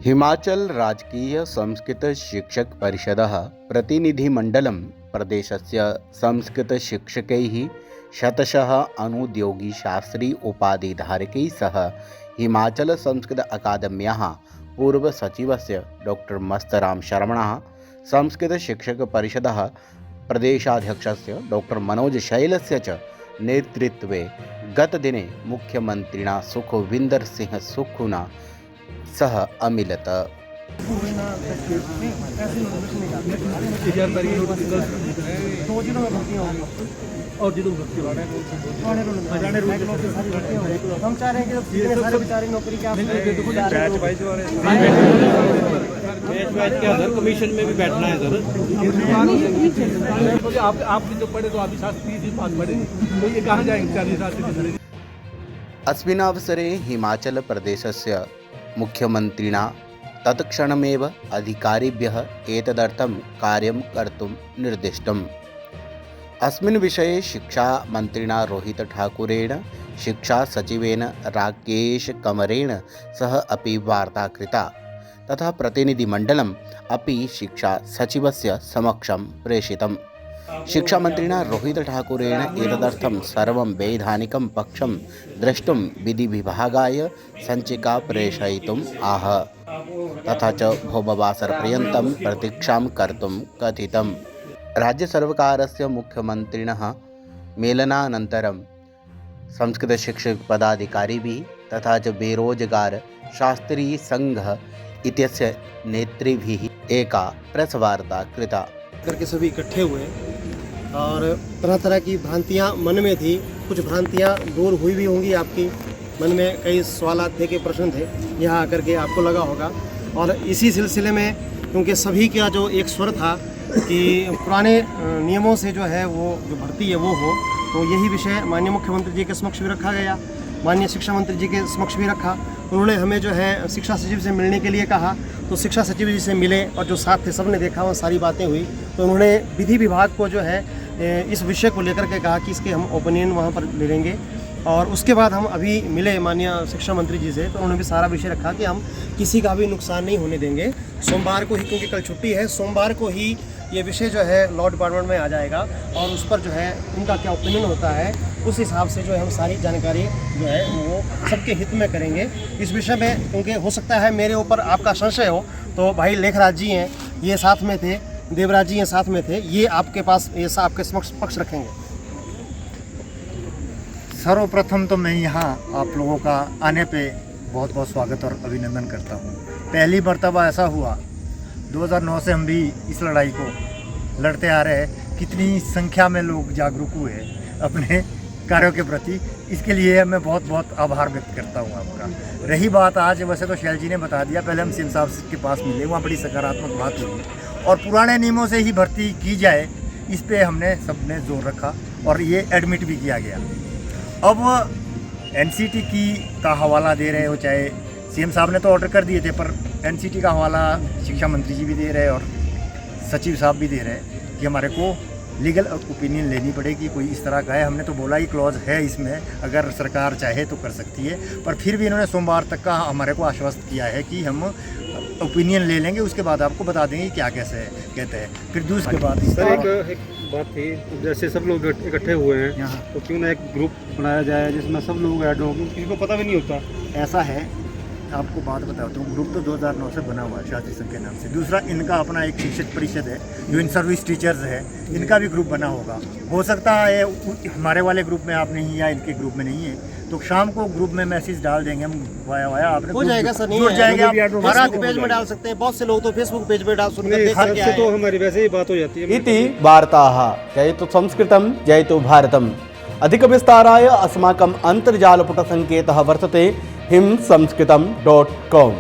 हिमाचल राजकीय संस्कृत शिक्षक परिषदः प्रतिनिधिमण्डलं प्रदेशस्य संस्कृतशिक्षकैः शतशः अनुद्योगिशास्त्री उपाधिधारकैः सह हिमाचल संस्कृत अकादम्याः पूर्वसचिवस्य डॉक्टर मस्तराम शर्मणः संस्कृतशिक्षकपरिषदः प्रदेशाध्यक्षस्य डॉक्टर मनोज शैलस्य च नेतृत्वे गतदिने मुख्यमन्त्रिणा सुखविन्दर सिंह सुक्खुना सह अमिलत। और जितने भर्ती हो रहे हम चाह रहे हैं कि सारे बेचारे नौकरी के कमीशन में भी बैठना है सर। आप भी तो पढ़े तो आप शास्त्री पढ़े तो ये कहाँ जाएंगे। अस्मिन् अवसरे हिमाचल प्रदेशस्य मुख्यमन्त्रिणा तत्क्षणमेव अधिकारिभ्यः एतदर्थं कार्यं कर्तुं निर्दिष्टम्। अस्मिन् विषये शिक्षा मंत्रिणा रोहित ठाकुरेण शिक्षा सचिवेन राकेश कमरेण सह अपि वार्ता कृता तथा प्रतिनिधिमण्डलम् अपि शिक्षा सचिवस्य समक्षं प्रेषितम्। शिक्षा मंत्रिणा रोहित ठाकुरेण एतदर्थं सर्वं वैधानिकं पक्षं द्रष्टुं विधिविभागाय सञ्चिका प्रेषयितुम् आह तथा च भोबवासरपर्यन्तं प्रतीक्षां कर्तुं कथितम्। राज्यसर्वकारस्य मुख्यमन्त्रिणः मेलनानन्तरं संस्कृतशिक्षकपदाधिकारिभिः तथा च बेरोजगार शास्त्री संघ इत्यस्य नेतृभिः एका प्रेसवार्ता कृता। करके सभी इकट्ठे हुए और तरह तरह की भ्रांतियां मन में थी। कुछ भ्रांतियां दूर हुई भी होंगी, आपकी मन में कई सवाल थे, के प्रश्न थे, यहाँ आकर के आपको लगा होगा। और इसी सिलसिले में क्योंकि सभी का जो एक स्वर था कि पुराने नियमों से जो है वो जो भर्ती है वो हो, तो यही विषय माननीय मुख्यमंत्री जी के समक्ष भी रखा गया, माननीय शिक्षा मंत्री जी के समक्ष भी रखा। उन्होंने हमें जो है शिक्षा सचिव से मिलने के लिए कहा, तो शिक्षा सचिव जी से मिले और जो साथ थे सबने देखा, वो सारी बातें हुई। तो उन्होंने विधि विभाग को जो है इस विषय को लेकर के कहा कि इसके हम ओपिनियन वहाँ पर ले लेंगे। और उसके बाद हम अभी मिले माननीय शिक्षा मंत्री जी से, तो उन्होंने भी सारा विषय रखा कि हम किसी का भी नुकसान नहीं होने देंगे। सोमवार को ही, क्योंकि कल छुट्टी है, सोमवार को ही ये विषय जो है लॉ डिपार्टमेंट में आ जाएगा और उस पर जो है उनका क्या ओपिनियन होता है, उस हिसाब से जो है हम सारी जानकारी जो है वो सबके हित में करेंगे इस विषय में। क्योंकि हो सकता है मेरे ऊपर आपका संशय हो, तो भाई लेखराज जी हैं, ये साथ में थे, देवराज जी हैं साथ में थे, ये आपके पास ये आपके समक्ष पक्ष रखेंगे। सर्वप्रथम तो मैं यहाँ आप लोगों का आने पे बहुत बहुत स्वागत और अभिनंदन करता हूँ। पहली मर्तबा ऐसा हुआ, 2009 से हम भी इस लड़ाई को लड़ते आ रहे हैं। कितनी संख्या में लोग जागरूक हुए अपने कार्यों के प्रति, इसके लिए मैं बहुत बहुत आभार व्यक्त करता हूँ आपका। रही बात आज, वैसे तो शैल जी ने बता दिया, पहले हम सीएम साहब के पास मिले, वहाँ बड़ी सकारात्मक बात हुई और पुराने नियमों से ही भर्ती की जाए, इस पर हमने सबने जोर रखा और ये एडमिट भी किया गया। अब एनसीटी की का हवाला दे रहे हो, चाहे सीएम साहब ने तो ऑर्डर कर दिए थे, पर एनसीटी का हवाला शिक्षा मंत्री जी भी दे रहे हैं और सचिव साहब भी दे रहे हैं कि हमारे को लीगल ओपिनियन लेनी पड़ेगी, कोई इस तरह का है। हमने तो बोला ही क्लॉज है इसमें, अगर सरकार चाहे तो कर सकती है, पर फिर भी इन्होंने सोमवार तक का हमारे को आश्वस्त किया है कि हम ओपिनियन ले लेंगे, उसके बाद आपको बता देंगे क्या कैसे कहते हैं। फिर दूसरी बात सर, एक बात थी, जैसे सब लोग इकट्ठे हुए हैं यहाँ, तो क्यों ना एक ग्रुप बनाया जाए जिसमें सब लोग ऐड हों, किसी को पता भी नहीं होता। ऐसा है, आपको बात बताता हूँ, ग्रुप तो 2009 से बना हुआ है शास्त्री संघ के नाम से। दूसरा, इनका अपना एक शिक्षक परिषद है जो इन सर्विस टीचर्स है, इनका भी ग्रुप बना होगा। हो सकता है हमारे वाले ग्रुप में आप नहीं या इनके ग्रुप में नहीं है, तो शाम को ग्रुप में मैसेज डाल देंगे हम, वाया आपने हो जाएगा सर, नहीं हो जाएगा। हमारा पेज में डाल सकते हैं, बहुत से लोग तो फेसबुक पेज पे डाल सुनकर तो हमारी वैसे ही बात हो जाती है। इति वार्ताः जयतु संस्कृतं जयतु भारतम्। अधिकविस्ताराय अस्माकम् अन्तर्जालपुटसङ्केतः वर्तते himsanskritam.com।